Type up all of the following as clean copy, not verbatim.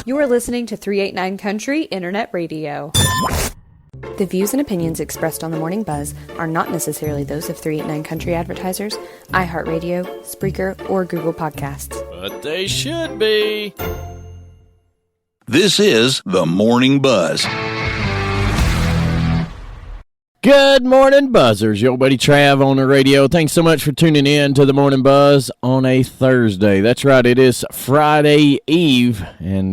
You are listening to 389 Country Internet Radio. The views and opinions expressed on the Morning Buzz are not necessarily those of 389 Country advertisers, iHeartRadio, Spreaker, or Google Podcasts. But they should be. This is the Morning Buzz. Good morning, Buzzers. Your buddy Trav on the radio. Thanks so much for tuning in to the Morning Buzz on a Thursday. That's right, it is Friday Eve, and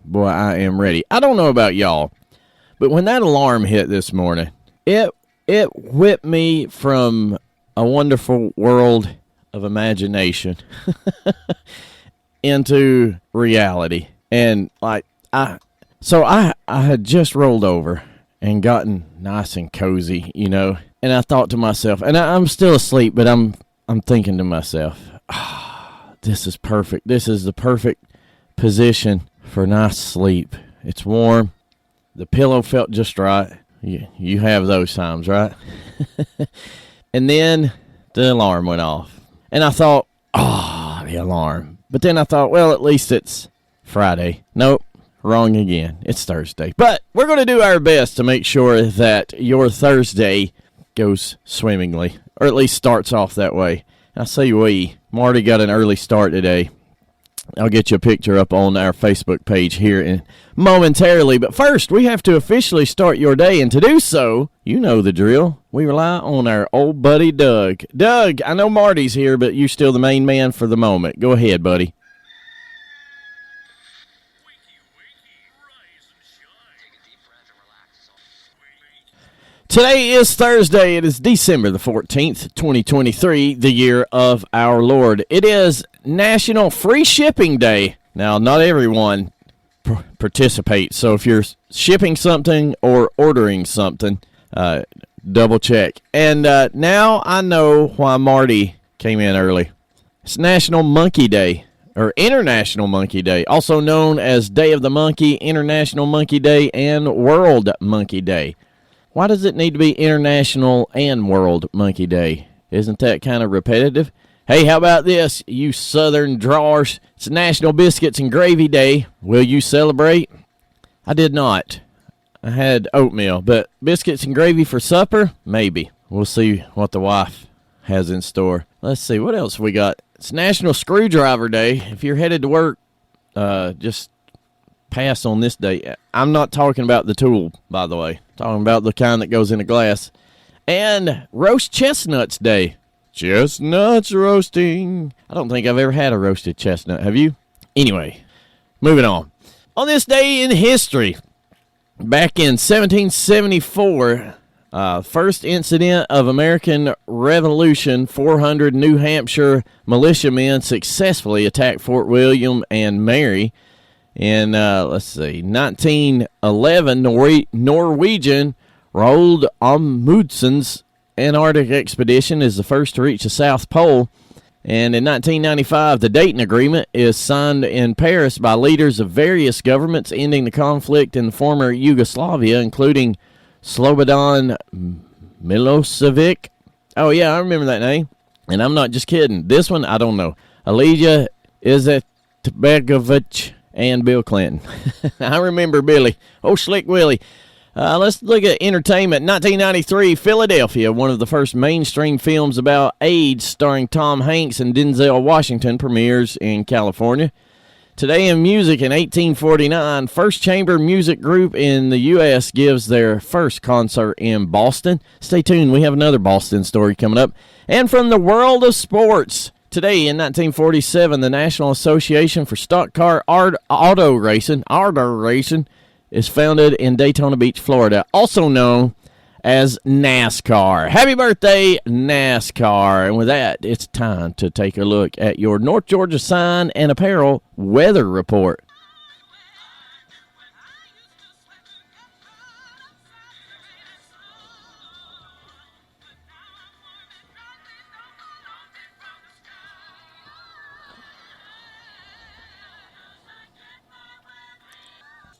boy, I am ready. I don't know about y'all, but when that alarm hit this morning, it whipped me from a wonderful world of imagination into reality. And I had just rolled over and gotten nice and cozy, you know. And I thought to myself, and I'm still asleep, but I'm thinking to myself, this is perfect. This is the perfect position for nice sleep. It's warm. The pillow felt just right. You have those times, right? And then the alarm went off. And I thought, the alarm. But then I thought, well, at least it's Friday. Nope. Wrong again. It's Thursday. But we're going to do our best to make sure that your Thursday goes swimmingly, or at least starts off that way. I say we. Marty got an early start today. I'll get you a picture up on our Facebook page here momentarily. But first, we have to officially start your day. And to do so, you know the drill. We rely on our old buddy Doug. Doug, I know Marty's here, but you're still the main man for the moment. Go ahead, buddy. Today is Thursday. It is December the 14th, 2023, the year of our Lord. It is National Free Shipping Day. Now, not everyone participates, so if you're shipping something or ordering something, double check. And now I know why Marty came in early. It's National Monkey Day, or International Monkey Day, also known as Day of the Monkey, International Monkey Day, and World Monkey Day. Why does it need to be International and World Monkey Day? Isn't that kind of repetitive? Hey, how about this, you southern drawers? It's National Biscuits and Gravy Day. Will you celebrate? I did not. I had oatmeal, but biscuits and gravy for supper? Maybe. We'll see what the wife has in store. Let's see, what else we got? It's National Screwdriver Day. If you're headed to work, just pass on this day. I'm not talking about the tool, by the way. I'm talking about the kind that goes in a glass. And Roast Chestnuts Day. Chestnuts roasting. I don't think I've ever had a roasted chestnut. Have you? Anyway, moving on. On this day in history, back in 1774, first incident of American Revolution, 400 New Hampshire militiamen successfully attacked Fort William and Mary. In, 1911, Norwegian Roald Amundsen's Antarctic expedition is the first to reach the South Pole. And in 1995, the Dayton Agreement is signed in Paris by leaders of various governments, ending the conflict in the former Yugoslavia, including Slobodan Milosevic. Oh, yeah, I remember that name. And I'm not just kidding. This one, I don't know. Alija Izetbegovic and Bill Clinton. I remember Billy. Oh, Slick Willie. Let's look at entertainment. 1993, Philadelphia, one of the first mainstream films about AIDS starring Tom Hanks and Denzel Washington, premieres in California. Today in music, in 1849, First Chamber Music Group in the U.S. gives their first concert in Boston. Stay tuned. We have another Boston story coming up. And from the world of sports, today in 1947, the National Association for Stock Car Auto Racing, is founded in Daytona Beach, Florida, also known as NASCAR. Happy birthday, NASCAR. And with that, it's time to take a look at your North Georgia Sign and Apparel weather report.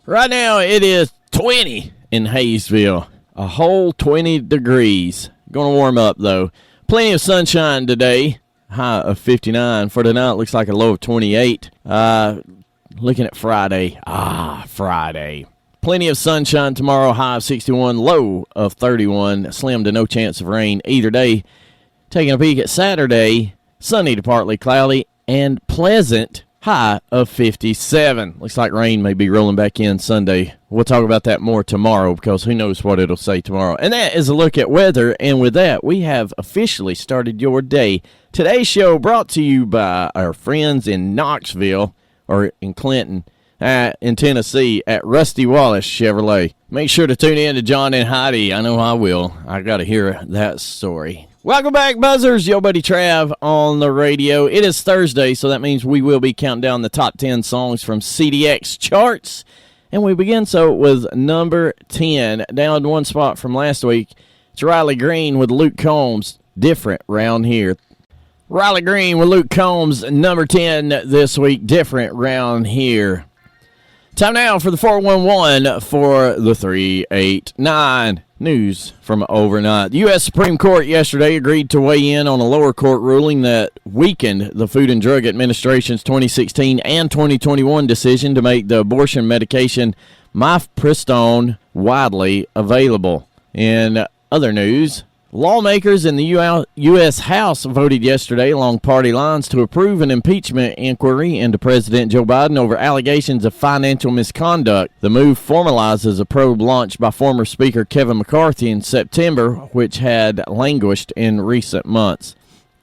Right now, it is 20 in Hayesville. A whole 20 degrees. Going to warm up, though. Plenty of sunshine today. High of 59. For tonight, looks like a low of 28. looking at Friday. Friday. Plenty of sunshine tomorrow, high of 61, low of 31. Slim to no chance of rain either day. Taking a peek at Saturday, sunny to partly cloudy and pleasant, high of 57. Looks like rain may be rolling back in Sunday. We'll talk about that more tomorrow because who knows what it'll say tomorrow. And that is a look at weather. And with that, we have officially started your day. Today's show brought to you by our friends in Knoxville, or in Clinton, in Tennessee at Rusty Wallace Chevrolet. Make sure to tune in to John and Heidi. I know I will. I got to hear that story. Welcome back, Buzzers. Yo, buddy Trav on the radio. It is Thursday, so that means we will be counting down the top 10 songs from CDX charts. And we begin so with number 10, down one spot from last week. It's Riley Green with Luke Combs, Different Round Here. Riley Green with Luke Combs, number 10 this week, Different Round Here. Time now for the 411 for the 389 news from overnight. The U.S. Supreme Court yesterday agreed to weigh in on a lower court ruling that weakened the Food and Drug Administration's 2016 and 2021 decision to make the abortion medication mifepristone widely available. In other news, lawmakers in the U.S. House voted yesterday along party lines to approve an impeachment inquiry into President Joe Biden over allegations of financial misconduct. The move formalizes a probe launched by former Speaker Kevin McCarthy in September, which had languished in recent months.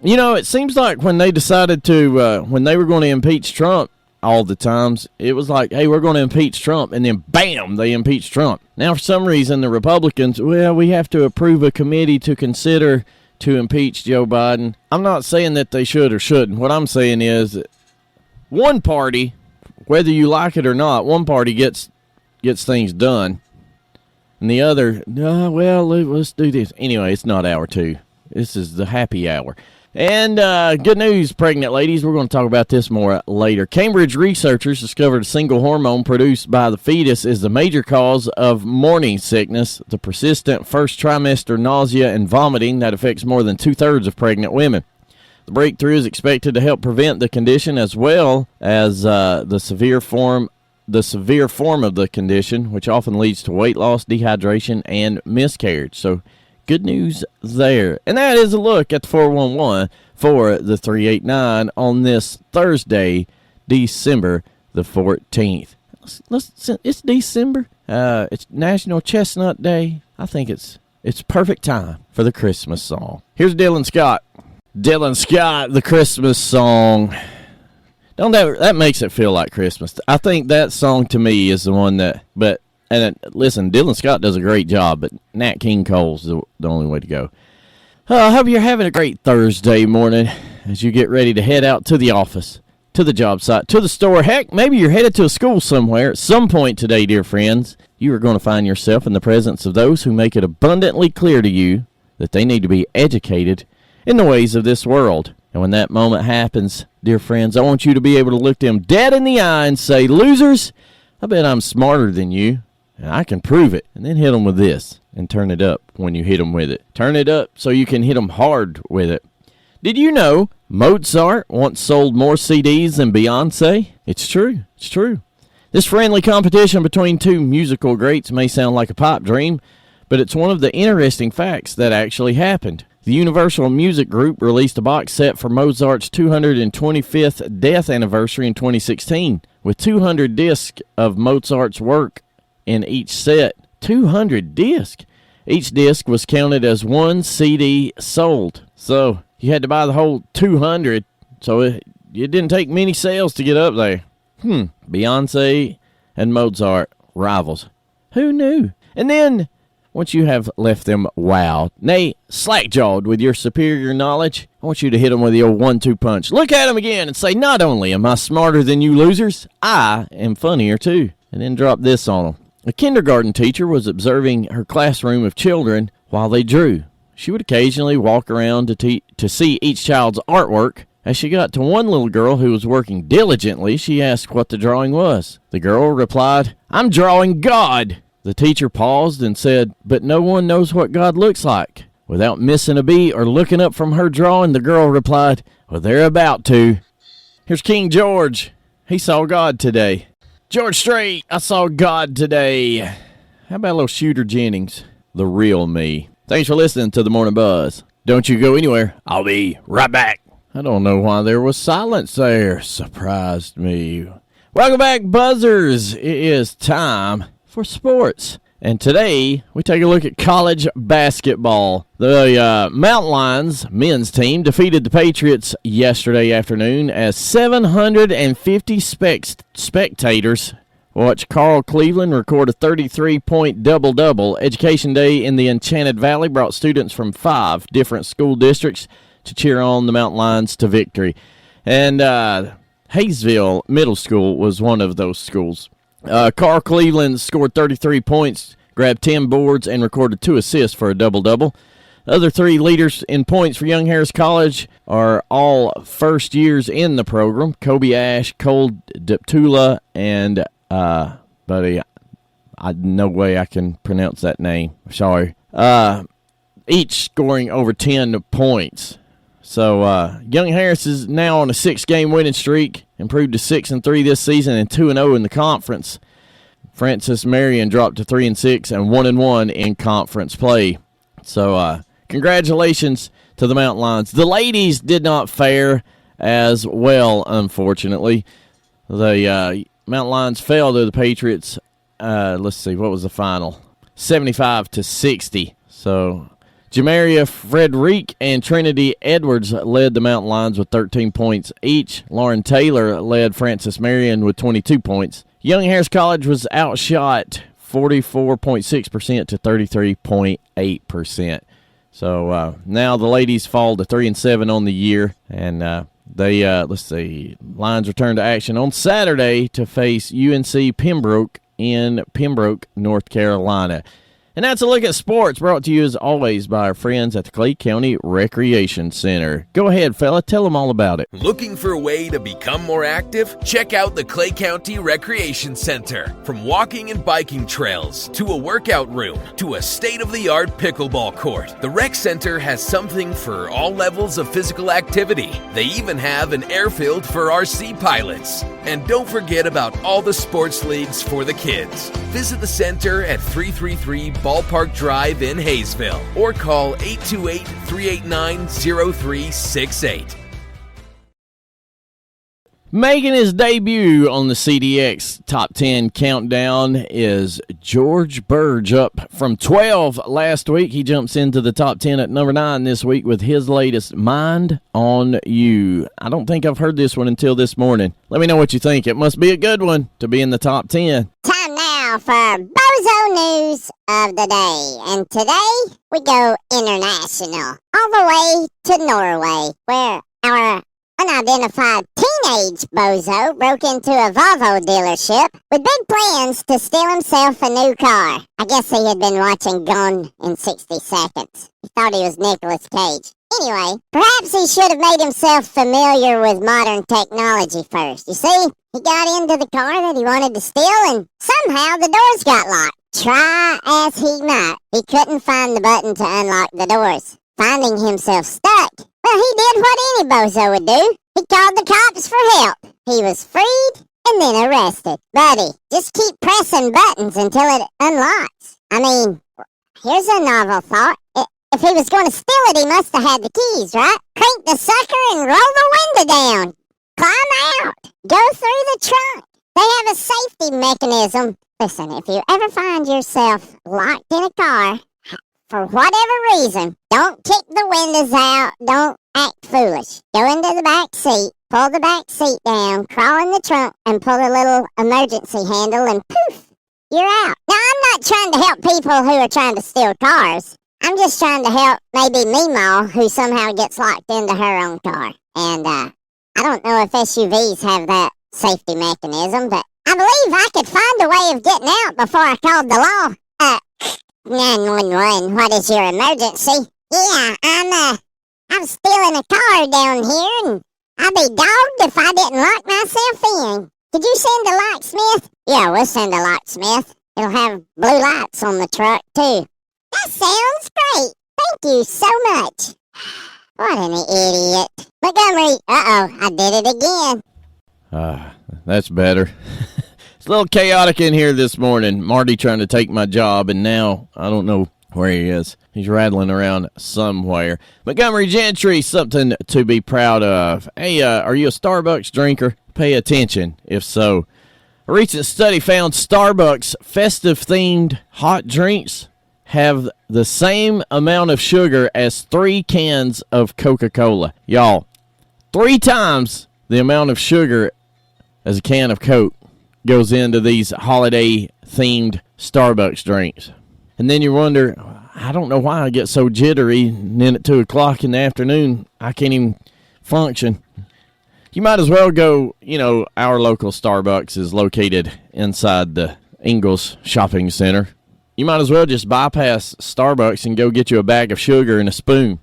You know, it seems like when they decided to, when they were going to impeach Trump, all the times, it was like, hey, we're going to impeach Trump, and then bam, they impeached Trump. Now, for some reason, the Republicans, well, we have to approve a committee to consider to impeach Joe Biden. I'm not saying that they should or shouldn't. What I'm saying is that one party, whether you like it or not, one party gets things done, and the other, no, well, let's do this. Anyway, it's not hour two. This is the happy hour. And good news, pregnant ladies. We're going to talk about this more later. Cambridge researchers discovered a single hormone produced by the fetus is the major cause of morning sickness, the persistent first trimester nausea and vomiting that affects more than two-thirds of pregnant women. The breakthrough is expected to help prevent the condition as well as the severe form of the condition, which often leads to weight loss, dehydration, and miscarriage. So, good news there. And that is a look at the 411 for the 389 on this Thursday, December the 14th. It's December. It's National Chestnut Day. I think it's perfect time for the Christmas song. Here's Dylan Scott. Dylan Scott, the Christmas song. That makes it feel like Christmas. I think that song to me is the one that, listen, Dylan Scott does a great job, but Nat King Cole's the only way to go. I hope you're having a great Thursday morning as you get ready to head out to the office, to the job site, to the store. Heck, maybe you're headed to a school somewhere. At some point today, dear friends, you are going to find yourself in the presence of those who make it abundantly clear to you that they need to be educated in the ways of this world. And when that moment happens, dear friends, I want you to be able to look them dead in the eye and say, losers, I bet I'm smarter than you. And I can prove it. And then hit them with this. And turn it up when you hit them with it. Turn it up so you can hit them hard with it. Did you know Mozart once sold more CDs than Beyonce? It's true. It's true. This friendly competition between two musical greats may sound like a pipe dream, but it's one of the interesting facts that actually happened. The Universal Music Group released a box set for Mozart's 225th death anniversary in 2016, with 200 discs of Mozart's work in each set. 200 discs. Each disc was counted as one CD sold. So you had to buy the whole 200. So it didn't take many sales to get up there. Beyonce and Mozart, rivals. Who knew? And then, once you have left them wowed, nay, slack-jawed with your superior knowledge, I want you to hit them with the old 1-2 punch. Look at them again and say, not only am I smarter than you losers, I am funnier too. And then drop this on them. A kindergarten teacher was observing her classroom of children while they drew. She would occasionally walk around to see each child's artwork. As she got to one little girl who was working diligently, she asked what the drawing was. The girl replied, I'm drawing God. The teacher paused and said, but no one knows what God looks like. Without missing a beat or looking up from her drawing, the girl replied, well, they're about to. Here's King George he saw God today. George Strait, I saw God today. How about a little Shooter Jennings, the real me? Thanks for listening to the Morning Buzz. Don't you go anywhere. I'll be right back. I don't know why there was silence there. Surprised me. Welcome back, Buzzers. It is time for sports. And today, we take a look at college basketball. The Mountain Lions men's team defeated the Patriots yesterday afternoon as 750 spectators watched Carl Cleveland record a 33-point double-double. Education Day in the Enchanted Valley brought students from 5 different school districts to cheer on the Mountain Lions to victory. And Hayesville Middle School was one of those schools. Carl Cleveland scored 33 points, grabbed 10 boards, and recorded 2 assists for a double-double. The other 3 leaders in points for Young Harris College are all first years in the program. Kobe Ash, Cole Deptula, and buddy, no way I can pronounce that name. Sorry. Each scoring over 10 points. So Young Harris is now on a 6-game winning streak, improved to 6-3 this season and 2-0 in the conference. Francis Marion dropped to 3-6 and 1-1 in conference play. So congratulations to the Mountain Lions. The ladies did not fare as well, unfortunately. The Mountain Lions fell to the Patriots. Let's see, what was the final? 75-60. So Jamaria Frederick and Trinity Edwards led the Mountain Lions with 13 points each. Lauren Taylor led Francis Marion with 22 points. Young Harris College was outshot 44.6% to 33.8%. So now the ladies fall to 3-7 on the year, and let's see, Lions return to action on Saturday to face UNC Pembroke in Pembroke, North Carolina. And that's a look at sports, brought to you as always by our friends at the Clay County Recreation Center. Go ahead, fella, tell them all about it. Looking for a way to become more active? Check out the Clay County Recreation Center. From walking and biking trails, to a workout room, to a state-of-the-art pickleball court, the rec center has something for all levels of physical activity. They even have an airfield for RC pilots. And don't forget about all the sports leagues for the kids. Visit the center at 333 Ballpark Drive in Hayesville or call 828-389-0368. Making his debut on the CDX Top 10 Countdown is George Burge, up from 12 last week. He jumps into the top 10 at number 9 this week with his latest, Mind on You. I don't think I've heard this one until this morning. Let me know what you think. It must be a good one to be in the top 10. Time now for Bozo News of the Day. And today we go international, all the way to Norway, where our unidentified teenage bozo broke into a Volvo dealership with big plans to steal himself a new car. I guess he had been watching Gone in 60 Seconds. He thought he was Nicolas Cage. Anyway, perhaps he should have made himself familiar with modern technology first. You see, he got into the car that he wanted to steal, and somehow the doors got locked. Try as he might, he couldn't find the button to unlock the doors. Finding himself stuck, well, he did what any bozo would do. He called the cops for help. He was freed and then arrested. Buddy, just keep pressing buttons until it unlocks. I mean, here's a novel thought. If he was going to steal it, he must have had the keys, right? Crank the sucker and roll the window down. Climb out. Go through the trunk. They have a safety mechanism. Listen, if you ever find yourself locked in a car, for whatever reason, don't kick the windows out. Don't act foolish. Go into the back seat, pull the back seat down, crawl in the trunk, and pull a little emergency handle, and poof, you're out. Now, I'm not trying to help people who are trying to steal cars. I'm just trying to help maybe Meemaw, who somehow gets locked into her own car. And I don't know if SUVs have that safety mechanism, but I believe I could find a way of getting out before I called the law. 911, what is your emergency? Yeah, I'm stealing a car down here, and I'd be dogged if I didn't lock myself in. Could you send a locksmith? Yeah, we'll send a locksmith. It'll have blue lights on the truck, too. That sounds great. Thank you so much. What an idiot. Montgomery, I did it again. That's better. It's a little chaotic in here this morning. Marty trying to take my job, and now I don't know where he is. He's rattling around somewhere. Montgomery Gentry, something to be proud of. Hey, are you a Starbucks drinker? Pay attention, if so. A recent study found Starbucks festive-themed hot drinks have the same amount of sugar as 3 cans of Coca-Cola. Y'all, 3 times the amount of sugar as a can of Coke goes into these holiday-themed Starbucks drinks. And then you wonder, I don't know why I get so jittery, and then at 2 o'clock in the afternoon, I can't even function. You might as well go, our local Starbucks is located inside the Ingalls Shopping Center. You might as well just bypass Starbucks and go get you a bag of sugar and a spoon.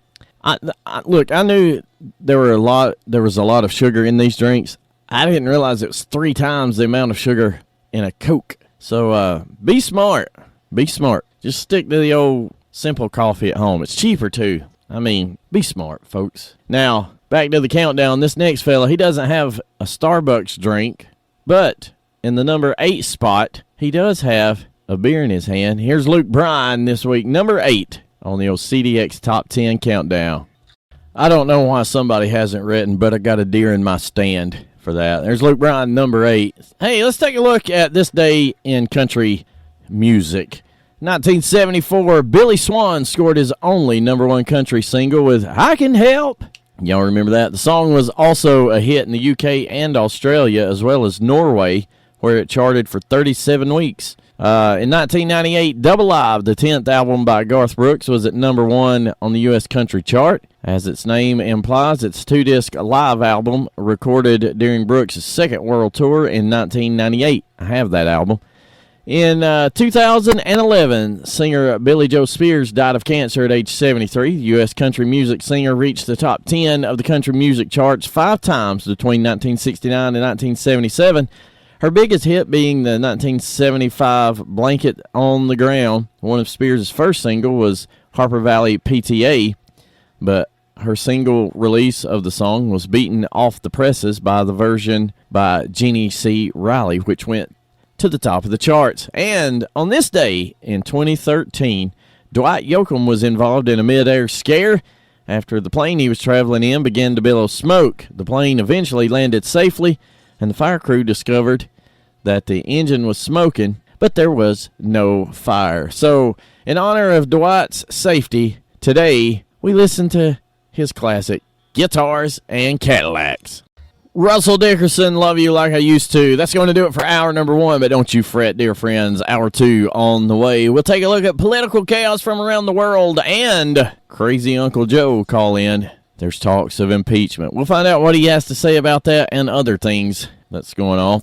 Look, I knew there was a lot of sugar in these drinks. I didn't realize it was 3 times the amount of sugar in a Coke. So be smart. Be smart. Just stick to the old simple coffee at home. It's cheaper, too. I mean, be smart, folks. Now, back to the countdown. This next fella, he doesn't have a Starbucks drink, but in the number 8 spot, he does have a beer in his hand. Here's Luke Bryan this week, number 8 on the old CDX Top 10 countdown. I don't know why somebody hasn't written, but I got a deer in my stand for that. There's Luke Bryan, number 8. Hey, let's take a look at this day in country music. 1974, Billy Swan scored his only number 1 country single with I Can Help. Y'all remember that? The song was also a hit in the UK and Australia, as well as Norway, where it charted for 37 weeks. In 1998, Double Live, the 10th album by Garth Brooks, was at number 1 on the U.S. country chart. As its name implies, it's a 2-disc live album recorded during Brooks' second world tour in 1998. I have that album. In 2011, singer Billy Joe Spears died of cancer at age 73. The U.S. country music singer reached the top 10 of the country music charts 5 times between 1969 and 1977. Her biggest hit being the 1975 Blanket on the Ground. One of Spears' first single was Harper Valley PTA, but her single release of the song was beaten off the presses by the version by Jeannie C. Riley, which went to the top of the charts. And on this day in 2013, Dwight Yoakam was involved in a mid-air scare after the plane he was traveling in began to billow smoke. The plane eventually landed safely, and the fire crew discovered that the engine was smoking, but there was no fire. So, in honor of Dwight's safety, today we listen to his classic, Guitars and Cadillacs. Russell Dickerson, Love You Like I Used To. That's going to do it for hour number 1, but don't you fret, dear friends. Hour 2 on the way. We'll take a look at political chaos from around the world and Crazy Uncle Joe call in. There's talks of impeachment. We'll find out what he has to say about that and other things that's going on.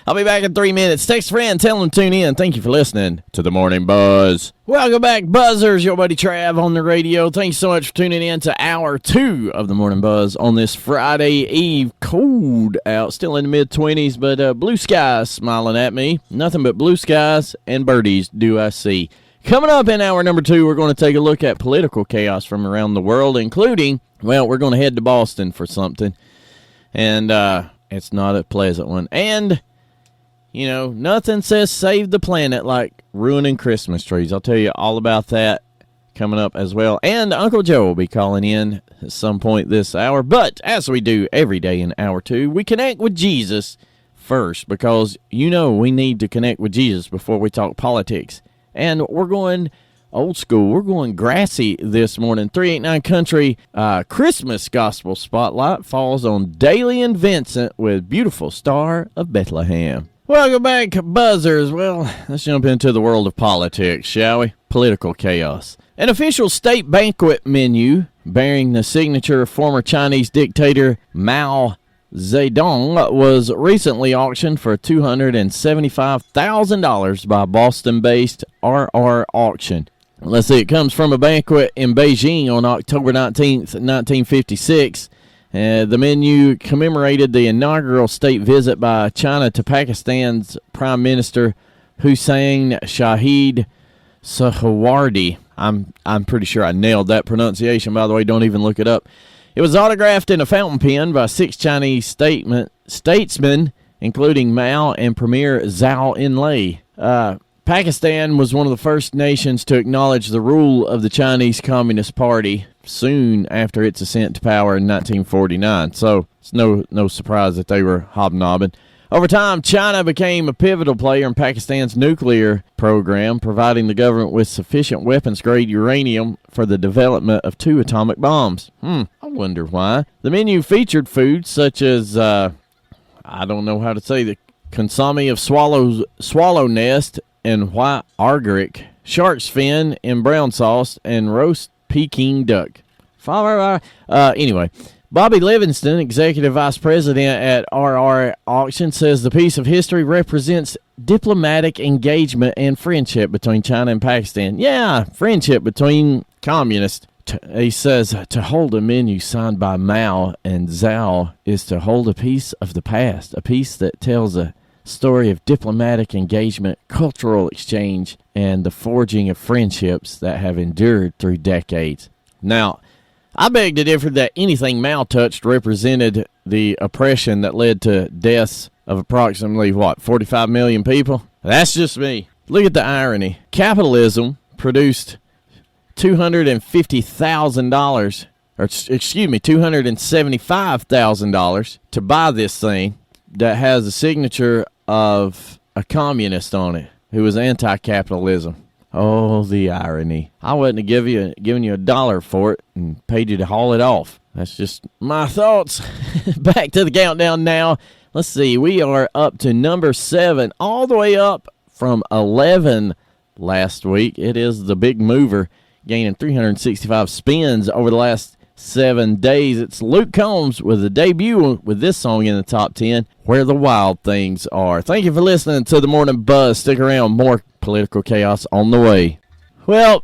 I'll be back in 3 minutes. Text a friend, tell them to tune in. Thank you for listening to the Morning Buzz. Welcome back, Buzzers. Your buddy Trav on the radio. Thanks so much for tuning in to hour 2 of the Morning Buzz on this Friday Eve. Cold out, still in the mid-20s, but blue skies smiling at me. Nothing but blue skies and birdies do I see. Coming up in hour number 2, we're going to take a look at political chaos from around the world, including, well, we're going to head to Boston for something. And it's not a pleasant one. And, nothing says save the planet like ruining Christmas trees. I'll tell you all about that coming up as well. And Uncle Joe will be calling in at some point this hour. But as we do every day in hour 2, we connect with Jesus first because, we need to connect with Jesus before we talk politics. And we're going old school. We're going grassy this morning. 389 Country Christmas Gospel Spotlight falls on Daly and Vincent with Beautiful Star of Bethlehem. Welcome back, Buzzers. Well, let's jump into the world of politics, shall we? Political chaos. An official state banquet menu bearing the signature of former Chinese dictator Mao Zedong was recently auctioned for $275,000 by Boston-based RR Auction. Let's see, it comes from a banquet in Beijing on October 19th, 1956. The menu commemorated the inaugural state visit by China to Pakistan's Prime Minister Hussein Shahid Suhrawardy. I'm pretty sure I nailed that pronunciation, by the way. Don't even look it up. It was autographed in a fountain pen by 6 Chinese statesmen including Mao and Premier Zhou Enlai. Pakistan was one of the first nations to acknowledge the rule of the Chinese Communist Party soon after its ascent to power in 1949. So it's no surprise that they were hobnobbing. Over time, China became a pivotal player in Pakistan's nuclear program, providing the government with sufficient weapons-grade uranium for the development of 2 atomic bombs. I wonder why. The menu featured foods such as, I don't know how to say, the consomme of swallow nest and white argeric, shark's fin in brown sauce, and roast Peking duck. Anyway, Bobby Livingston, executive vice president at RR Auction, says the piece of history represents diplomatic engagement and friendship between China and Pakistan. Yeah, friendship between communists. He says to hold a menu signed by Mao and Zhao is to hold a piece of the past, a piece that tells a story of diplomatic engagement, cultural exchange, and the forging of friendships that have endured through decades. Now, I beg to differ that anything Mao touched represented the oppression that led to deaths of approximately, 45 million people? That's just me. Look at the irony. Capitalism produced $250,000, or $275,000 to buy this thing that has a signature of a communist on it who was anti-capitalism. Oh, the irony. I wouldn't have given you $1 for it and paid you to haul it off. That's just my thoughts. Back to the countdown now. Let's see. We are up to number 7, all the way up from 11 last week. It is the big mover, gaining 365 spins over the last 7 days. It's Luke Combs with a debut with this song in the top 10, Where the Wild Things Are. Thank you for listening to the Morning Buzz. Stick around, more political chaos on the way. Well,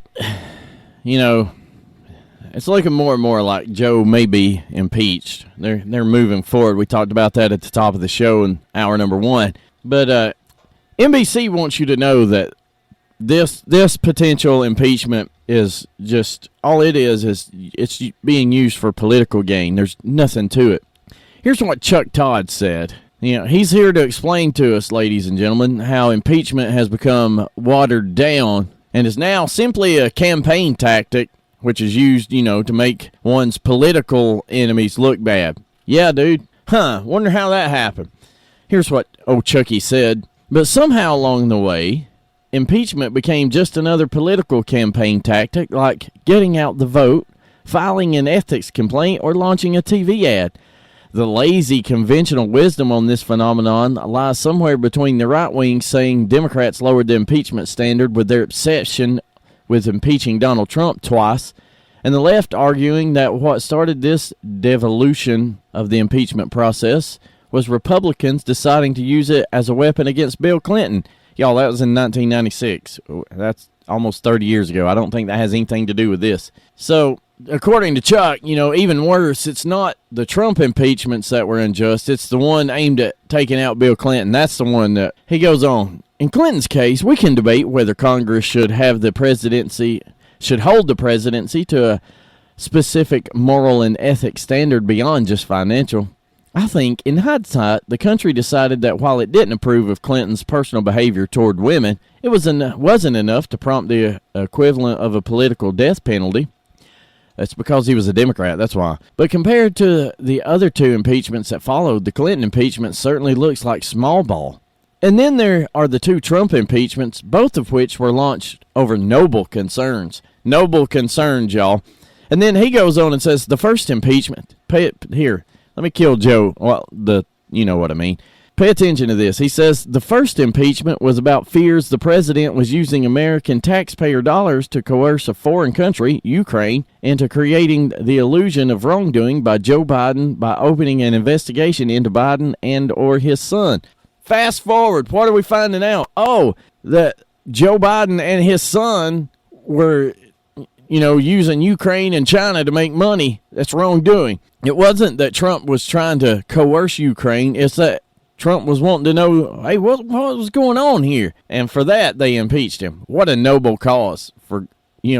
it's looking more and more like Joe may be impeached. They're moving forward. We talked about that at the top of the show in hour number 1. But NBC wants you to know that this potential impeachment is just, all it is it's being used for political gain. There's nothing to it. Here's what Chuck Todd said. He's here to explain to us, ladies and gentlemen, how impeachment has become watered down and is now simply a campaign tactic, which is used, to make one's political enemies look bad. Yeah, dude. Wonder how that happened. Here's what old Chucky said. But somehow along the way, impeachment became just another political campaign tactic, like getting out the vote, filing an ethics complaint, or launching a TV ad. The lazy conventional wisdom on this phenomenon lies somewhere between the right wing saying Democrats lowered the impeachment standard with their obsession with impeaching Donald Trump twice, and the left arguing that what started this devolution of the impeachment process was Republicans deciding to use it as a weapon against Bill Clinton. Y'all, that was in 1996. That's almost 30 years ago. I don't think that has anything to do with this. So, according to Chuck, even worse, it's not the Trump impeachments that were unjust. It's the one aimed at taking out Bill Clinton. That's the one that, he goes on, in Clinton's case, we can debate whether Congress should hold the presidency to a specific moral and ethics standard beyond just financial. I think, in hindsight, the country decided that while it didn't approve of Clinton's personal behavior toward women, it wasn't enough to prompt the equivalent of a political death penalty. That's because he was a Democrat, that's why. But compared to the other 2 impeachments that followed, the Clinton impeachment certainly looks like small ball. And then there are the 2 Trump impeachments, both of which were launched over noble concerns. Noble concerns, y'all. And then he goes on and says, the first impeachment, here, let me kill Joe. Well, you know what I mean. Pay attention to this. He says, the first impeachment was about fears the president was using American taxpayer dollars to coerce a foreign country, Ukraine, into creating the illusion of wrongdoing by Joe Biden by opening an investigation into Biden and or his son. Fast forward, what are we finding out? Oh, that Joe Biden and his son were, using Ukraine and China to make money. That's wrongdoing. It wasn't that Trump was trying to coerce Ukraine. It's that Trump was wanting to know, hey, what was going on here? And for that, they impeached him. What a noble cause for,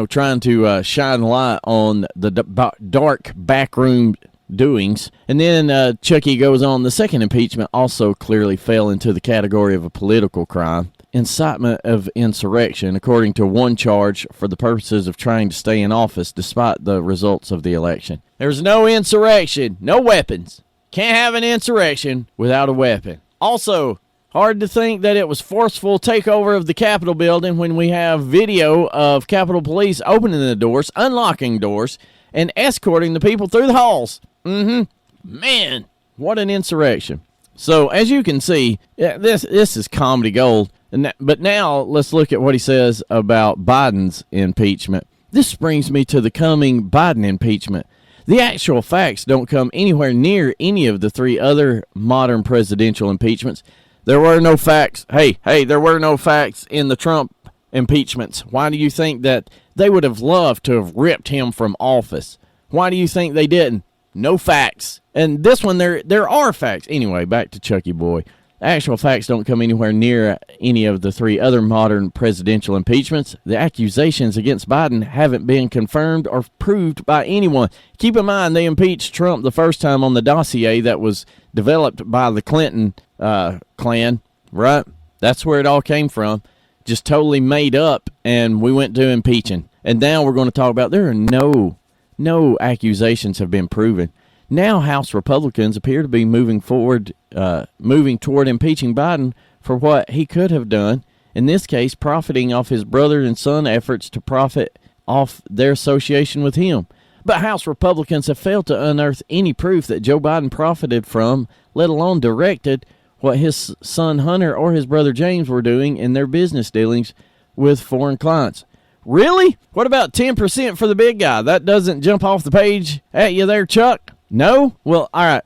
trying to shine light on the dark backroom doings. And then Chucky goes on, the second impeachment also clearly fell into the category of a political crime. Incitement of insurrection, according to one charge, for the purposes of trying to stay in office despite the results of the election. There's no insurrection, no weapons. Can't have an insurrection without a weapon. Also, hard to think that it was forceful takeover of the Capitol building when we have video of Capitol Police opening the doors, unlocking doors, and escorting the people through the halls. Man, what an insurrection. So, as you can see, this is comedy gold. But now, let's look at what he says about Biden's impeachment. This brings me to the coming Biden impeachment. The actual facts don't come anywhere near any of the three other modern presidential impeachments. There were no facts. Hey, there were no facts in the Trump impeachments. Why do you think that they would have loved to have ripped him from office? Why do you think they didn't? No facts. And this one, there are facts. Anyway, back to Chucky Boy. Actual facts don't come anywhere near any of the three other modern presidential impeachments. The accusations against Biden haven't been confirmed or proved by anyone. Keep in mind, they impeached Trump the first time on the dossier that was developed by the Clinton clan, right? That's where it all came from. Just totally made up, and we went to impeaching. And now we're going to talk about there are no accusations have been proven. Now House Republicans appear to be moving toward impeaching Biden for what he could have done, in this case profiting off his brother and son efforts to profit off their association with him. But House Republicans have failed to unearth any proof that Joe Biden profited from, let alone directed, what his son Hunter or his brother James were doing in their business dealings with foreign clients. Really? What about 10% for the big guy? That doesn't jump off the page at you there, Chuck? No? Well, all right.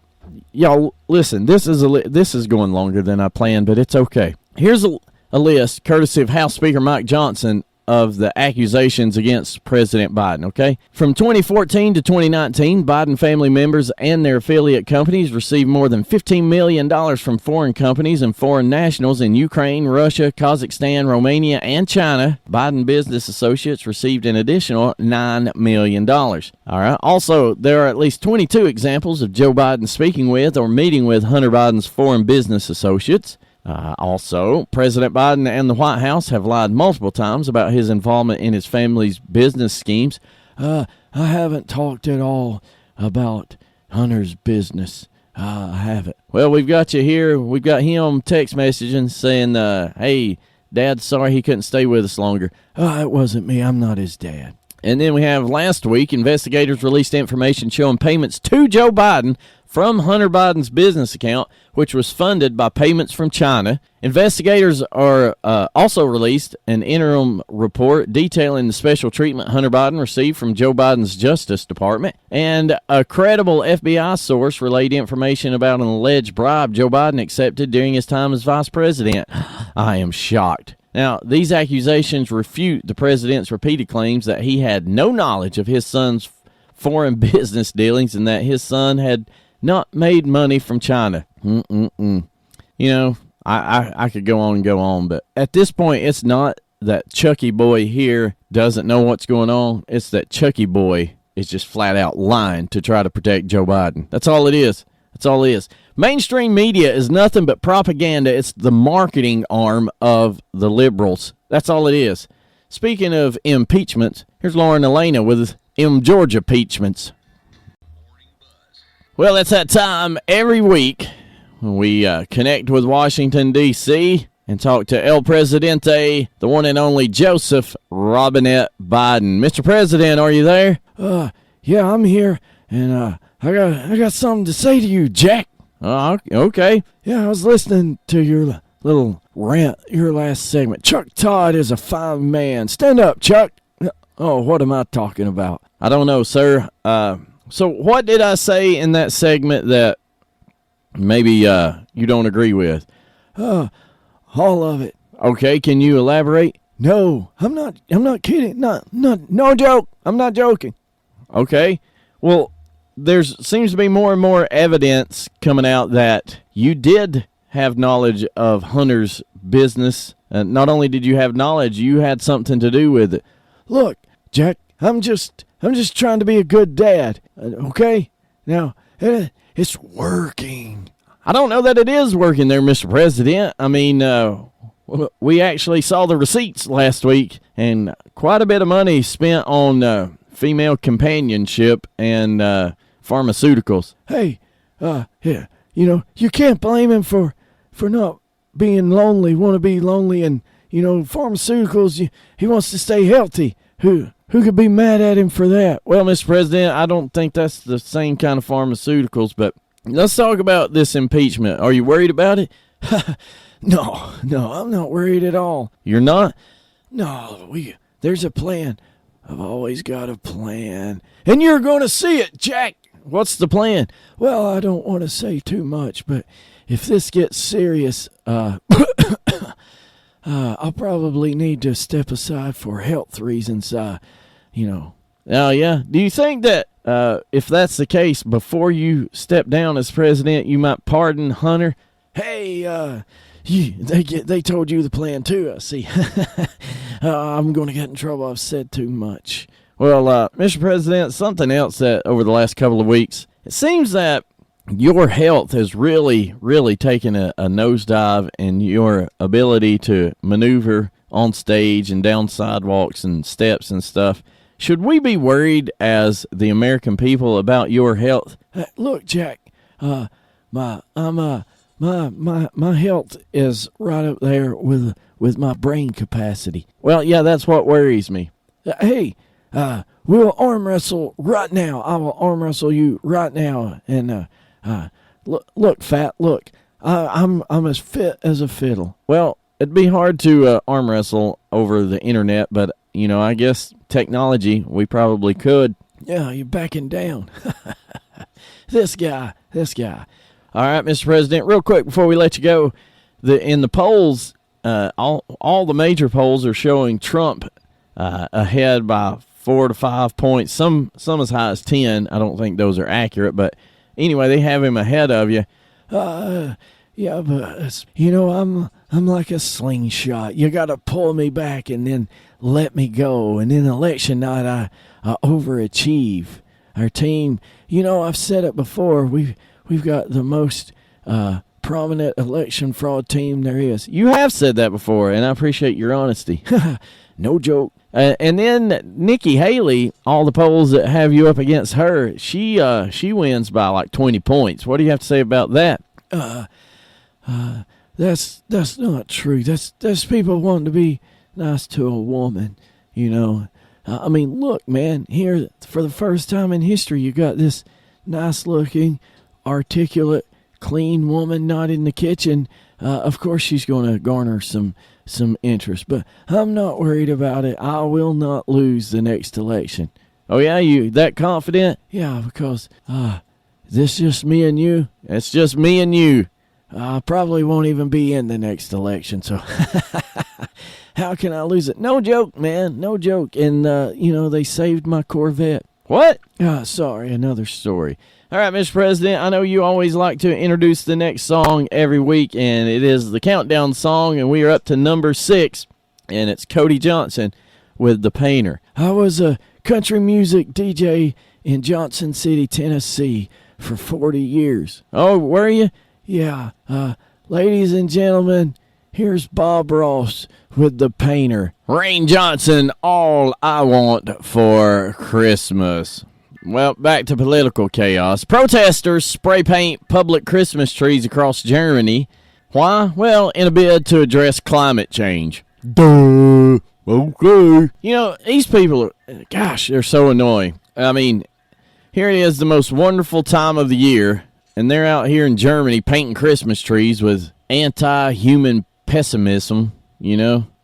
Y'all, listen, this is going longer than I planned, but it's okay. Here's a list, courtesy of House Speaker Mike Johnson, of the accusations against President Biden, okay? From 2014 to 2019, Biden family members and their affiliate companies received more than $15 million from foreign companies and foreign nationals in Ukraine, Russia, Kazakhstan, Romania, and China. Biden business associates received an additional $9 million. All right. Also, there are at least 22 examples of Joe Biden speaking with or meeting with Hunter Biden's foreign business associates. Also, President Biden and the White House have lied multiple times about his involvement in his family's business schemes. I haven't talked at all about Hunter's business. I haven't. Well, we've got you here. We've got him text messaging saying, hey, Dad's sorry he couldn't stay with us longer. It wasn't me. I'm not his dad. And then we have last week, investigators released information showing payments to Joe Biden from Hunter Biden's business account, which was funded by payments from China. Investigators are also released an interim report detailing the special treatment Hunter Biden received from Joe Biden's Justice Department. And a credible FBI source relayed information about an alleged bribe Joe Biden accepted during his time as vice president. I am shocked. Now, these accusations refute the president's repeated claims that he had no knowledge of his son's foreign business dealings and that his son had not made money from China. You know, I could go on, but at this point, it's not that Chucky Boy here doesn't know what's going on. It's that Chucky Boy is just flat out lying to try to protect Joe Biden. That's all it is. That's all it is. Mainstream media is nothing but propaganda. It's the marketing arm of the liberals. That's all it is. Speaking of impeachments, here's Lauren Elena with Georgia impeachments. Well, it's that time every week when we connect with Washington, D.C., and talk to El Presidente, the one and only Joseph Robinette Biden. Mr. President, are you there? Yeah, I'm here, and I got something to say to you, Jack. Okay. Yeah, I was listening to your little rant, your last segment. Chuck Todd is a fine man. Stand up, Chuck. Oh, what am I talking about? I don't know, sir. So what did I say in that segment that maybe you don't agree with? All of it. Okay, can you elaborate? No, I'm not kidding. No joke. I'm not joking. Okay. Well, there seems to be more and more evidence coming out that you did have knowledge of Hunter's business. Not only did you have knowledge, you had something to do with it. Look, Jack, I'm just trying to be a good dad, okay? Now, It's working. I don't know that it is working there, Mr. President. I mean, we actually saw the receipts last week, and quite a bit of money spent on female companionship and pharmaceuticals. Hey, yeah, you can't blame him for not being lonely, want to be lonely, and, pharmaceuticals, he wants to stay healthy. Who could be mad at him for that? Well, Mr. President, I don't think that's the same kind of pharmaceuticals, but let's talk about this impeachment. Are you worried about it? No, I'm not worried at all. You're not? No, there's a plan. I've always got a plan. And you're going to see it, Jack. What's the plan? Well, I don't want to say too much, but if this gets serious, I'll probably need to step aside for health reasons, Oh, yeah? Do you think that if that's the case, before you step down as president, you might pardon Hunter? Hey, they told you the plan too, I see. I'm going to get in trouble. I've said too much. Well, Mr. President, something else that over the last couple of weeks, it seems that your health has really, really taken a nosedive in your ability to maneuver on stage and down sidewalks and steps and stuff. Should we be worried as the American people about your health? Look, Jack, my health is right up there with my brain capacity. Well, yeah, that's what worries me. Hey, we'll arm wrestle right now. I will arm wrestle you right now. And look, fat, look, I'm as fit as a fiddle. Well, it'd be hard to arm wrestle over the internet, but I guess technology, we probably could. Yeah, you're backing down. This guy. All right, Mr. President, real quick before we let you go, in the polls, all the major polls are showing Trump ahead by 4 to 5 points, some as high as 10. I don't think those are accurate, but anyway, they have him ahead of you. Yeah, but I'm like a slingshot. You got to pull me back and then let me go. And then election night, I overachieve. Our team, I've said it before. We've got the most prominent election fraud team there is. You have said that before, and I appreciate your honesty. No joke. And then Nikki Haley, all the polls that have you up against her, she wins by like 20 points. What do you have to say about that? That's not true. That's people wanting to be nice to a woman, I mean, look, man, here for the first time in history, you got this nice-looking, articulate, clean woman not in the kitchen. Of course, she's going to garner some interest, but I'm not worried about it. I will not lose the next election. Oh, yeah? You that confident? Yeah, because this just me and you? It's just me and you. I probably won't even be in the next election, so how can I lose it? No joke, man, no joke. And, they saved my Corvette. What? Sorry, another story. All right, Mr. President, I know you always like to introduce the next song every week, and it is the countdown song, and we are up to number 6, and it's Cody Johnson with The Painter. I was a country music DJ in Johnson City, Tennessee for 40 years. Oh, were you? Yeah. Ladies and gentlemen, here's Bob Ross with The Painter. Rain Johnson, All I Want for Christmas. Well, back to political chaos. Protesters spray paint public Christmas trees across Germany. Why? Well, in a bid to address climate change. Duh. Okay. These people, gosh, they're so annoying. I mean, here it is, the most wonderful time of the year, and they're out here in Germany painting Christmas trees with anti-human pessimism,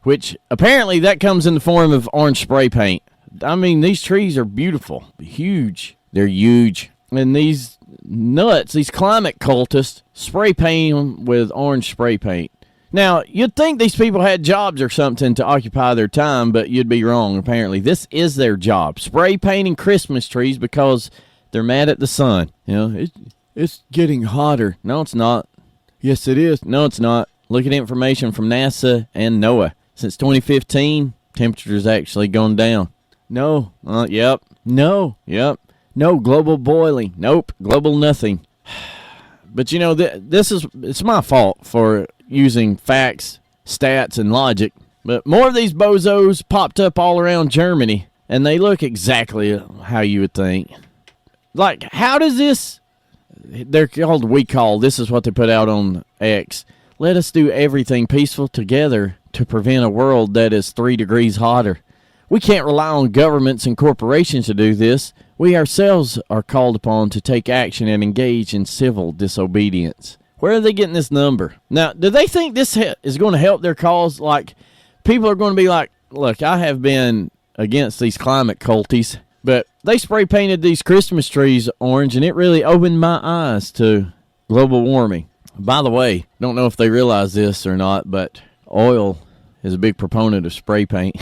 which apparently that comes in the form of orange spray paint. I mean, these trees are beautiful, huge. They're huge. And these nuts, these climate cultists, spray paint them with orange spray paint. Now, you'd think these people had jobs or something to occupy their time, but you'd be wrong, apparently. This is their job, spray painting Christmas trees because they're mad at the sun. It's getting hotter. No, it's not. Yes, it is. No, it's not. Look at information from NASA and NOAA. Since 2015, temperature's actually gone down. No. Yep. No. Yep. No, global boiling. Nope, global nothing. But you know, it's my fault for using facts, stats, and logic. But more of these bozos popped up all around Germany, and they look exactly how you would think. Like, how does this... They're called We Call. This is what they put out on X. Let us do everything peaceful together to prevent a world that is 3 degrees hotter. We can't rely on governments and corporations to do this. We ourselves are called upon to take action and engage in civil disobedience. Where are they getting this number? Now, do they think this is going to help their cause? Like, people are going to be like, look, I have been against these climate culties, but they spray painted these Christmas trees orange, and it really opened my eyes to global warming. By the way, don't know if they realize this or not, but oil is a big proponent of spray paint.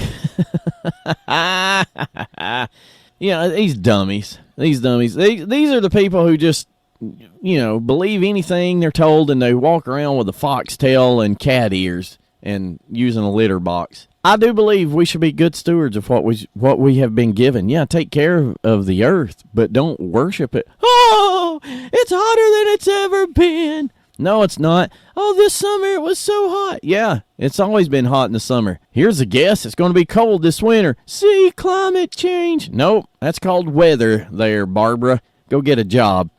You know, these dummies. These are the people who just, you know, believe anything they're told, and they walk around with a foxtail and cat ears and using a litter box. I do believe we should be good stewards of what we have been given. Yeah, take care of the earth, but don't worship it. Oh, it's hotter than it's ever been. No, it's not. Oh, this summer it was so hot. Yeah, it's always been hot in the summer. Here's a guess. It's going to be cold this winter. See, climate change. Nope, that's called weather there, Barbara. Go get a job.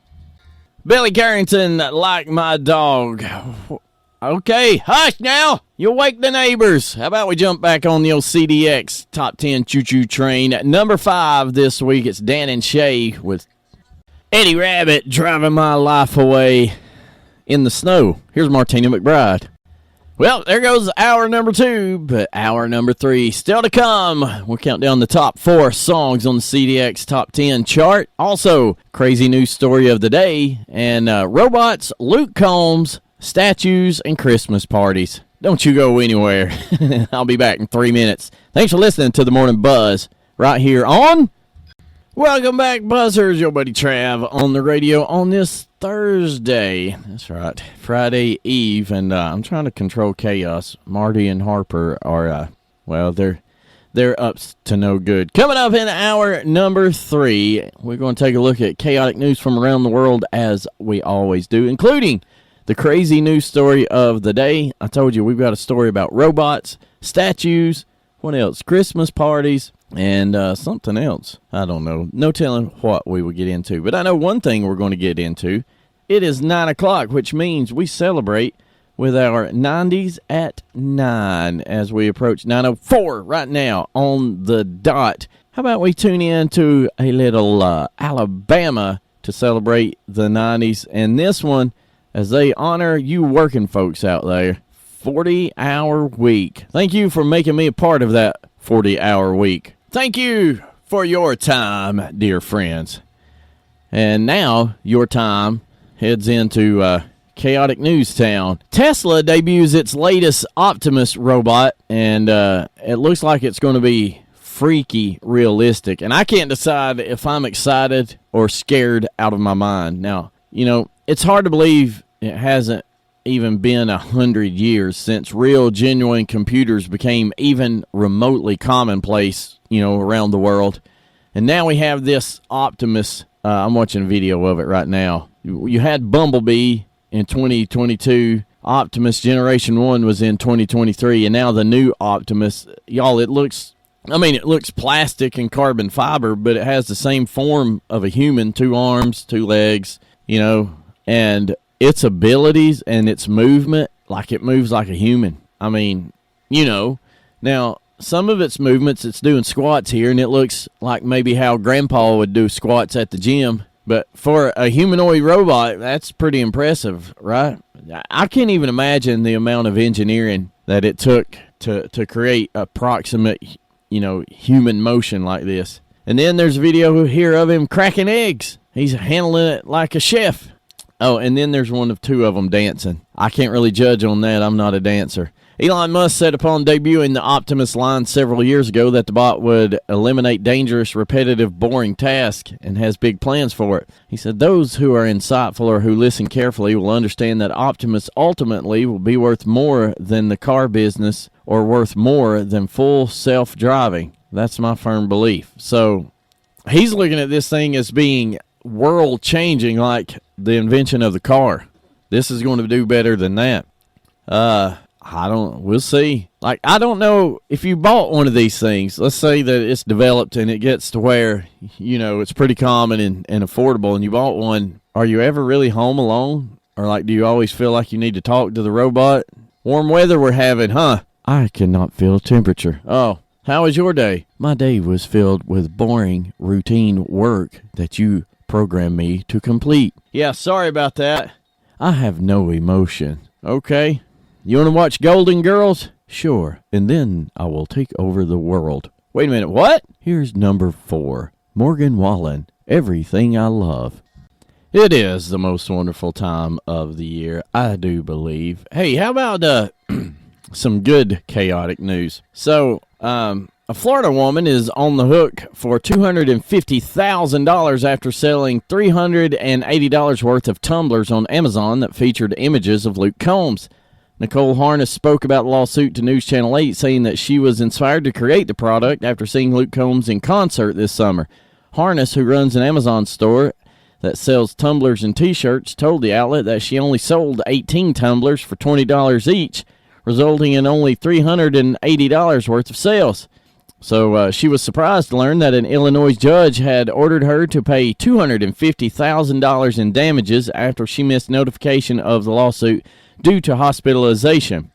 Billy Carrington, like my dog. Okay, hush now. You'll wake the neighbors. How about we jump back on the old CDX Top 10 Choo-Choo Train. Number 5 this week, it's Dan and Shay with Eddie Rabbit, Driving My Life Away in the Snow. Here's Martina McBride. Well, there goes hour number 2, but hour number 3 still to come. We'll count down the top 4 songs on the CDX Top 10 chart. Also, crazy news story of the day, and robots, Luke Combs, statues, and Christmas parties. Don't you go anywhere. I'll be back in 3 minutes. Thanks for listening to the Morning Buzz right here on... Welcome back, Buzzers. Your buddy Trav on the radio on this Thursday. That's right, Friday Eve, and I'm trying to control chaos. Marty and Harper are, they're up to no good. Coming up in hour number 3, we're going to take a look at chaotic news from around the world, as we always do, including the crazy news story of the day. I told you we've got a story about robots, statues, what else? Christmas parties, and something else. I don't know. No telling what we will get into. But I know one thing we're going to get into. It is 9 o'clock, which means we celebrate with our 90s at 9 as we approach 9:04 right now on the dot. How about we tune in to a little Alabama to celebrate the 90s, and this one as they honor you working folks out there. 40-hour week. Thank you for making me a part of that 40-hour week. Thank you for your time, dear friends. And now, your time heads into chaotic news town. Tesla debuts its latest Optimus robot, and it looks like it's going to be freaky realistic. And I can't decide if I'm excited or scared out of my mind. Now, you know, it's hard to believe it hasn't even been 100 years since real, genuine computers became even remotely commonplace, you know, around the world. And now we have this Optimus. I'm watching a video of it right now. You had Bumblebee in 2022. Optimus Generation 1 was in 2023. And now the new Optimus, y'all, it looks plastic and carbon fiber, but it has the same form of a human, 2 arms, 2 legs, you know, and its abilities and its movement, like it moves like a human. I mean, you know, now some of its movements, it's doing squats here, and it looks like maybe how Grandpa would do squats at the gym. But for a humanoid robot, that's pretty impressive, right? I can't even imagine the amount of engineering that it took to create approximate, you know, human motion like this. And then there's a video here of him cracking eggs. He's handling it like a chef. Oh, and then there's one of 2 of them dancing. I can't really judge on that. I'm not a dancer. Elon Musk said upon debuting the Optimus line several years ago that the bot would eliminate dangerous, repetitive, boring tasks and has big plans for it. He said those who are insightful or who listen carefully will understand that Optimus ultimately will be worth more than the car business or worth more than full self-driving. That's my firm belief. So he's looking at this thing as being world-changing, like the invention of the car. This is going to do better than that. We'll see. Like, I don't know if you bought one of these things. Let's say that it's developed and it gets to where, it's pretty common and affordable, and you bought one. Are you ever really home alone? Or, like, do you always feel like you need to talk to the robot? Warm weather we're having, huh? I cannot feel temperature. Oh, how was your day? My day was filled with boring, routine work that you programmed me to complete. Yeah, sorry about that. I have no emotion. Okay. You want to watch Golden Girls? Sure. And then I will take over the world. Wait a minute, what? Here's number 4. Morgan Wallen, Everything I Love. It is the most wonderful time of the year, I do believe. Hey, how about some good chaotic news? So, a Florida woman is on the hook for $250,000 after selling $380 worth of tumblers on Amazon that featured images of Luke Combs. Nicole Harness spoke about the lawsuit to News Channel 8, saying that she was inspired to create the product after seeing Luke Combs in concert this summer. Harness, who runs an Amazon store that sells tumblers and T-shirts, told the outlet that she only sold 18 tumblers for $20 each, resulting in only $380 worth of sales. So she was surprised to learn that an Illinois judge had ordered her to pay $250,000 in damages after she missed notification of the lawsuit due to hospitalization.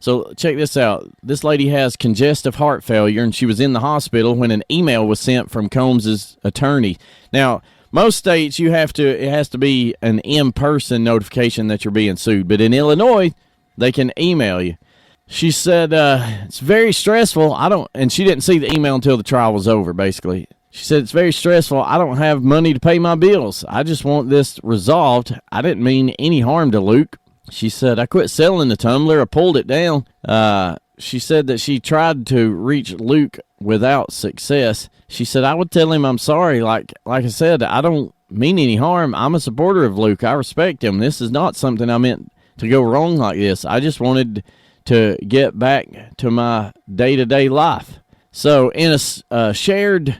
So check this out. This lady has congestive heart failure, and she was in the hospital when an email was sent from Combs' attorney. Now, most states it has to be an in-person notification that you're being sued, but in Illinois, they can email you. She said, it's very stressful. And she didn't see the email until the trial was over, basically. She said, it's very stressful. I don't have money to pay my bills. I just want this resolved. I didn't mean any harm to Luke. She said, I quit selling the tumbler. I pulled it down. She said that she tried to reach Luke without success. She said, I would tell him I'm sorry. Like I said, I don't mean any harm. I'm a supporter of Luke. I respect him. This is not something I meant to go wrong like this. I just wanted to get back to my day-to-day life. So in a post shared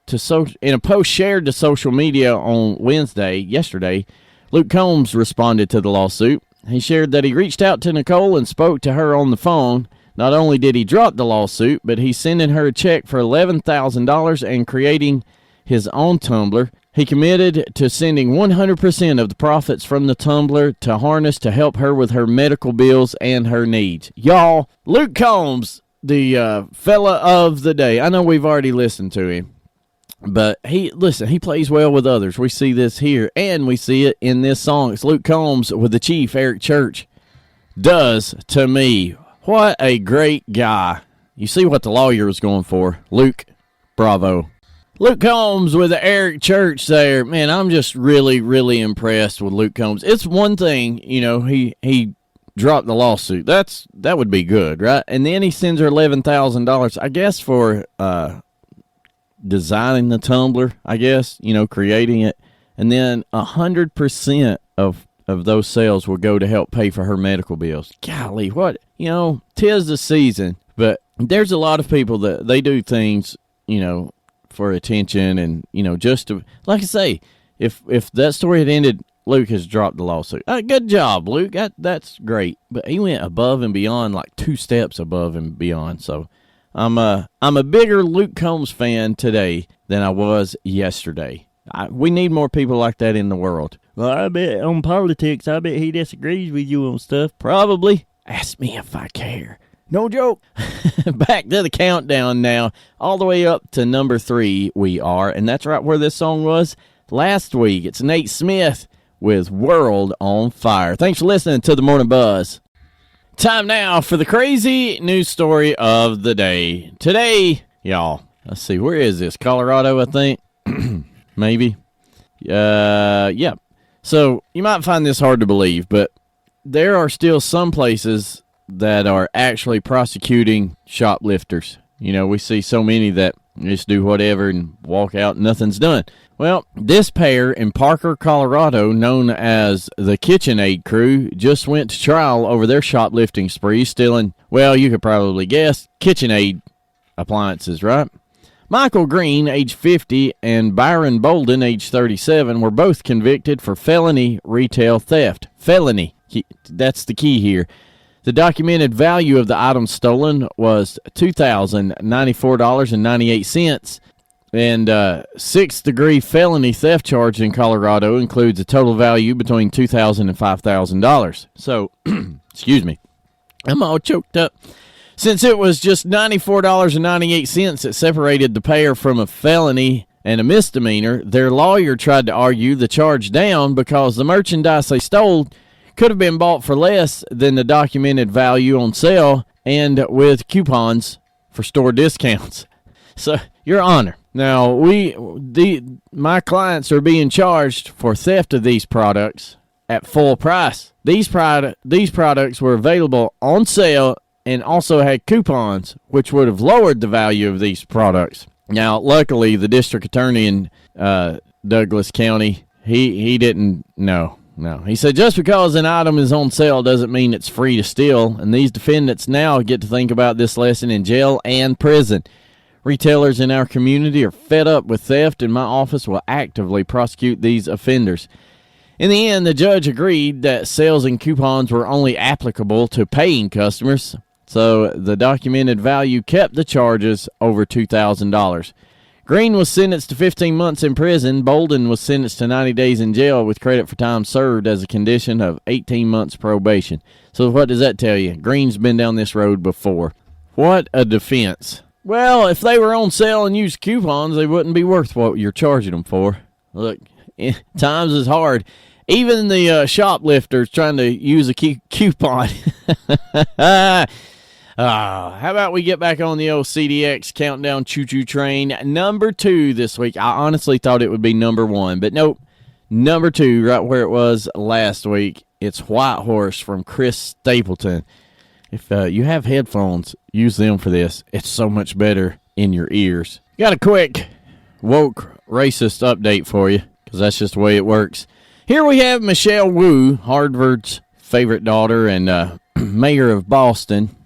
to social media on yesterday, Luke Combs responded to the lawsuit. He shared that he reached out to Nicole and spoke to her on the phone. Not only did he drop the lawsuit, but he's sending her a check for $11,000 and creating his own tumbler. He committed to sending 100% of the profits from the tumbler to Harness to help her with her medical bills and her needs. Y'all, Luke Combs, the fella of the day. I know we've already listened to him, but he plays well with others. We see this here, and we see it in this song. It's Luke Combs with the Chief, Eric Church. Does to me. What a great guy. You see what the lawyer was going for. Luke, bravo. Luke Combs with the Eric Church there. Man, I'm just really, really impressed with Luke Combs. It's one thing, he dropped the lawsuit. That would be good, right? And then he sends her $11,000, I guess, for designing the tumbler, I guess, creating it. And then 100% of those sales will go to help pay for her medical bills. Golly, what, 'tis the season. But there's a lot of people that they do things, for attention and, just to, like I say, if that story had ended, Luke has dropped the lawsuit. Good job, Luke. That's great. But he went above and beyond, like 2 steps above and beyond. So I'm a bigger Luke Combs fan today than I was yesterday. We need more people like that in the world. Well, I bet on politics, I bet he disagrees with you on stuff. Probably. Ask me if I care. No joke. Back to the countdown now. All the way up to number 3 we are. And that's right where this song was last week. It's Nate Smith with World on Fire. Thanks for listening to the Morning Buzz. Time now for the crazy news story of the day. Today, y'all, let's see, where is this? Colorado, I think. Maybe. Yeah. So you might find this hard to believe, but there are still some places that are actually prosecuting shoplifters. We see so many that just do whatever and walk out and nothing's done. Well, this pair in Parker, Colorado, known as the KitchenAid crew, just went to trial over their shoplifting spree, stealing, well, you could probably guess, KitchenAid appliances, right? Michael Green, age 50, and Byron Bolden, age 37, were both convicted for felony retail theft. Felony. That's the key here. The documented value of the items stolen was $2,094.98. And sixth-degree felony theft charge in Colorado includes a total value between $2,000 and $5,000. So, excuse me, I'm all choked up. Since it was just $94.98 that separated the pair from a felony and a misdemeanor, their lawyer tried to argue the charge down because the merchandise they stole could have been bought for less than the documented value on sale and with coupons for store discounts. So, Your Honor, now my clients are being charged for theft of these products at full price. These products were available on sale and also had coupons, which would have lowered the value of these products. Now, luckily, the district attorney in Douglas County, he didn't know. No. He said just because an item is on sale doesn't mean it's free to steal, and these defendants now get to think about this lesson in jail and prison. Retailers in our community are fed up with theft, and my office will actively prosecute these offenders. In the end, the judge agreed that sales and coupons were only applicable to paying customers, so the documented value kept the charges over $2,000. Green was sentenced to 15 months in prison. Bolden was sentenced to 90 days in jail with credit for time served as a condition of 18 months probation. So what does that tell you? Green's been down this road before. What a defense. Well, if they were on sale and used coupons, they wouldn't be worth what you're charging them for. Look, times is hard. Even the shoplifters trying to use a coupon. How about we get back on the old CDX countdown choo-choo train? Number 2 this week. I honestly thought it would be number 1, but nope. Number 2, right where it was last week. It's White Horse from Chris Stapleton. If you have headphones, use them for this. It's so much better in your ears. Got a quick woke racist update for you, because that's just the way it works. Here we have Michelle Wu, Harvard's favorite daughter and mayor of Boston,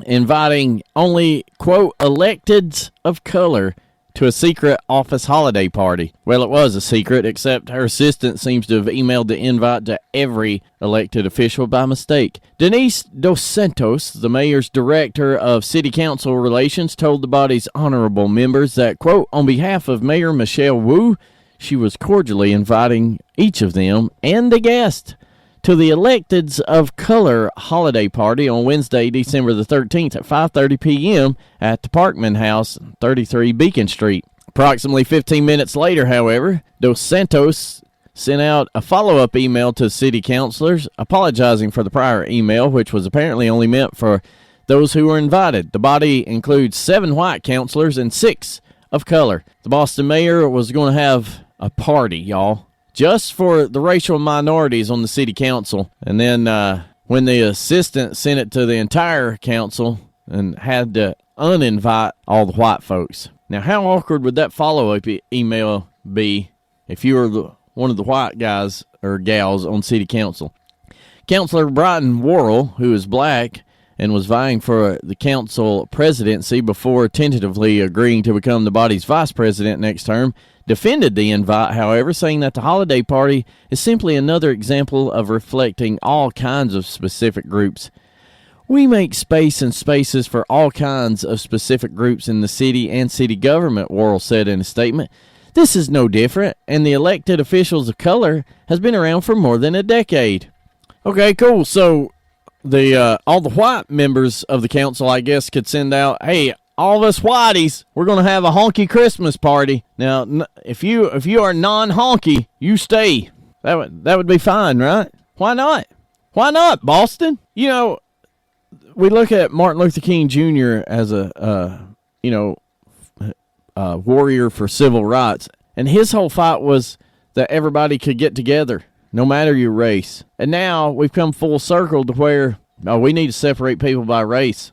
inviting only, quote, electeds of color to a secret office holiday party. Well, it was a secret, except her assistant seems to have emailed the invite to every elected official by mistake. Denise Dos Santos, the mayor's director of city council relations, told the body's honorable members that, quote, on behalf of Mayor Michelle Wu, she was cordially inviting each of them and the guest to the Electeds of Color holiday party on Wednesday, December the 13th at 5:30 p.m. at the Parkman House, 33 Beacon Street. Approximately 15 minutes later, however, Dos Santos sent out a follow-up email to city councilors apologizing for the prior email, which was apparently only meant for those who were invited. The body includes 7 white councilors and 6 of color. The Boston mayor was going to have a party, y'all, just for the racial minorities on the city council. And then when the assistant sent it to the entire council and had to uninvite all the white folks. Now, how awkward would that follow-up email be if you were one of the white guys or gals on city council? Councilor Bryton Worrell, who is black and was vying for the council presidency before tentatively agreeing to become the body's vice president next term, defended the invite, however, saying that the holiday party is simply another example of reflecting all kinds of specific groups. We make space and spaces for all kinds of specific groups in the city and city government, Worrell said in a statement. This is no different, and the elected officials of color has been around for more than a decade. Okay, cool. So the all the white members of the council, I guess, could send out, hey, all of us whiteys, we're going to have a honky Christmas party. Now, if you are non-honky, you stay. That would be fine, right? Why not? Why not, Boston? You know, we look at Martin Luther King Jr. as a warrior for civil rights, and his whole fight was that everybody could get together, no matter your race. And now we've come full circle to where we need to separate people by race.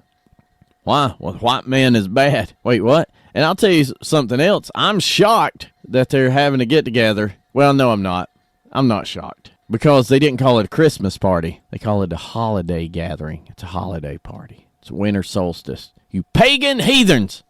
Why? Well, white man is bad. Wait, what? And I'll tell you something else. I'm shocked that they're having a get-together. Well, no, I'm not. I'm not shocked. Because they didn't call it a Christmas party. They call it a holiday gathering. It's a holiday party. It's winter solstice. You pagan heathens!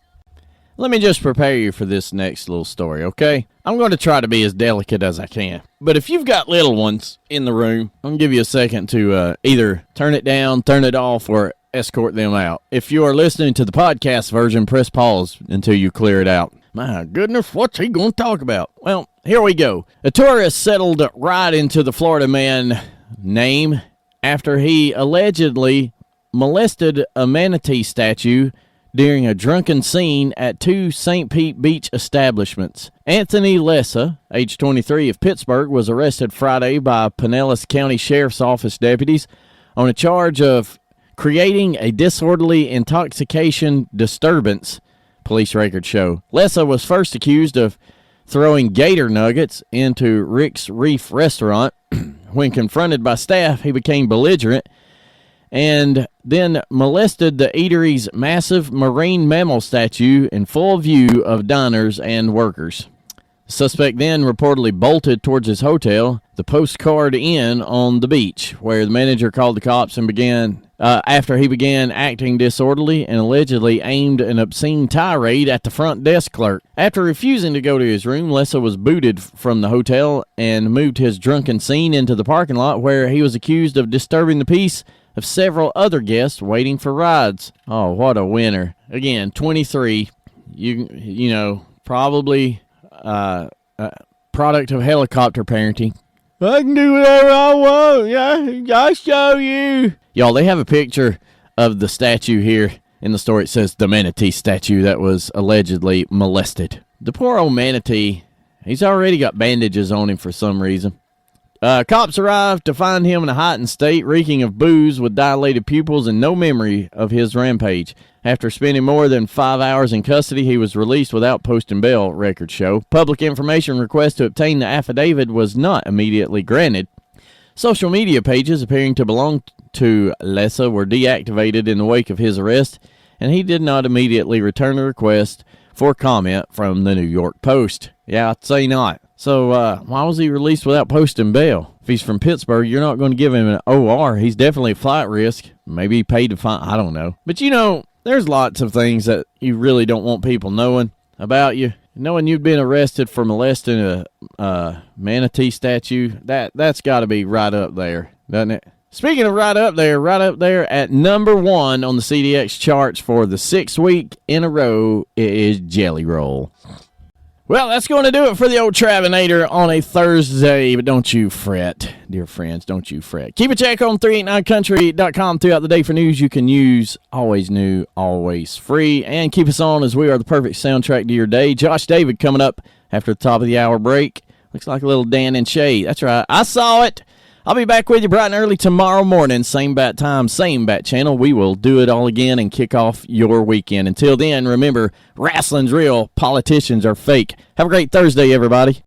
let me just prepare you for this next little story, okay? I'm going to try to be as delicate as I can. But if you've got little ones in the room, I'm going to give you a second to either turn it down, turn it off, or escort them out. If you are listening to the podcast version, press pause until you clear it out. My goodness, what's he going to talk about? Well, here we go. A tourist settled right into the Florida man name after he allegedly molested a manatee statue during a drunken scene at two St. Pete Beach establishments. Anthony Lessa, age 23, of Pittsburgh, was arrested Friday by Pinellas County Sheriff's Office deputies on a charge of creating a disorderly intoxication disturbance, police records show. Lessa was first accused of throwing gator nuggets into Rick's Reef restaurant. When confronted by staff, he became belligerent and then molested the eatery's massive marine mammal statue in full view of diners and workers. The suspect then reportedly bolted towards his hotel, the Postcard Inn on the beach, where the manager called the cops and began after he began acting disorderly and allegedly aimed an obscene tirade at the front desk clerk. After refusing to go to his room, Lessa was booted from the hotel and moved his drunken scene into the parking lot, where he was accused of disturbing the peace of several other guests waiting for rides. Oh, what a winner. Again, 23, you know, probably product of helicopter parenting. I can do whatever I want. Yeah, I'll show you. Y'all, they have a picture of the statue here in the story. It says the manatee statue that was allegedly molested. The poor old manatee, he's already got bandages on him for some reason. Cops arrived to find him in a heightened state, reeking of booze with dilated pupils and no memory of his rampage. After spending more than 5 hours in custody, he was released without posting bail, records show. Public information request to obtain the affidavit was not immediately granted. Social media pages appearing to belong to Lessa were deactivated in the wake of his arrest, and he did not immediately return a request for comment from the New York Post. Yeah, I'd say not. So, why was he released without posting bail? If he's from Pittsburgh, you're not going to give him an OR. He's definitely a flight risk. Maybe he paid to find, I don't know. But, you know, there's lots of things that you really don't want people knowing about you. Knowing you've been arrested for molesting a manatee statue, that's got to be right up there, doesn't it? Speaking of right up there at number 1 on the CDX charts for the 6th week in a row, it is Jelly Roll. Well, that's going to do it for the old Travinator on a Thursday, but don't you fret, dear friends, don't you fret. Keep a check on 389country.com throughout the day for news you can use, always new, always free, and keep us on as we are the perfect soundtrack to your day. Josh David coming up after the top of the hour break. Looks like a little Dan and Shay. That's right, I saw it. I'll be back with you bright and early tomorrow morning. Same bat time, same bat channel. We will do it all again and kick off your weekend. Until then, remember, wrestling's real. Politicians are fake. Have a great Thursday, everybody.